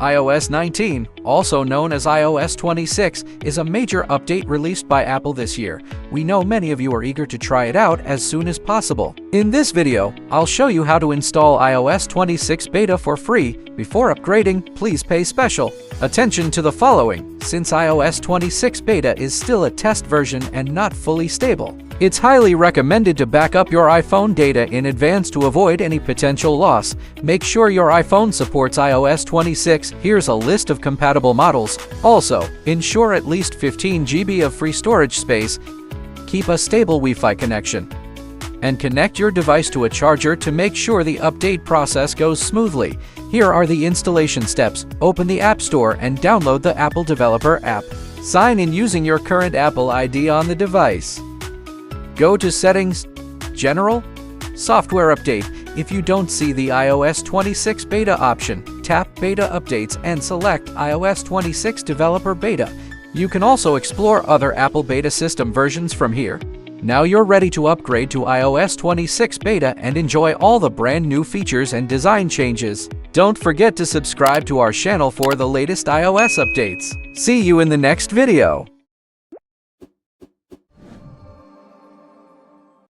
iOS 19, also known as iOS 26, is a major update released by Apple this year. We know many of you are eager to try it out as soon as possible. In this video, I'll show you how to install iOS 26 beta for free. Before upgrading, please pay special attention to the following, since iOS 26 beta is still a test version and not fully stable. It's highly recommended to back up your iPhone data in advance to avoid any potential loss. Make sure your iPhone supports iOS 26. Here's a list of compatible models. Also, ensure at least 15 GB of free storage space. Keep a stable Wi-Fi connection. And connect your device to a charger to make sure the update process goes smoothly. Here are the installation steps. Open the App Store and download the Apple Developer app. Sign in using your current Apple ID on the device. Go to Settings, General, Software Update. If you don't see the iOS 26 beta option, tap Beta Updates and select iOS 26 Developer Beta. You can also explore other Apple beta system versions from here. Now you're ready to upgrade to iOS 26 beta and enjoy all the brand new features and design changes. Don't forget to subscribe to our channel for the latest iOS updates. See you in the next video.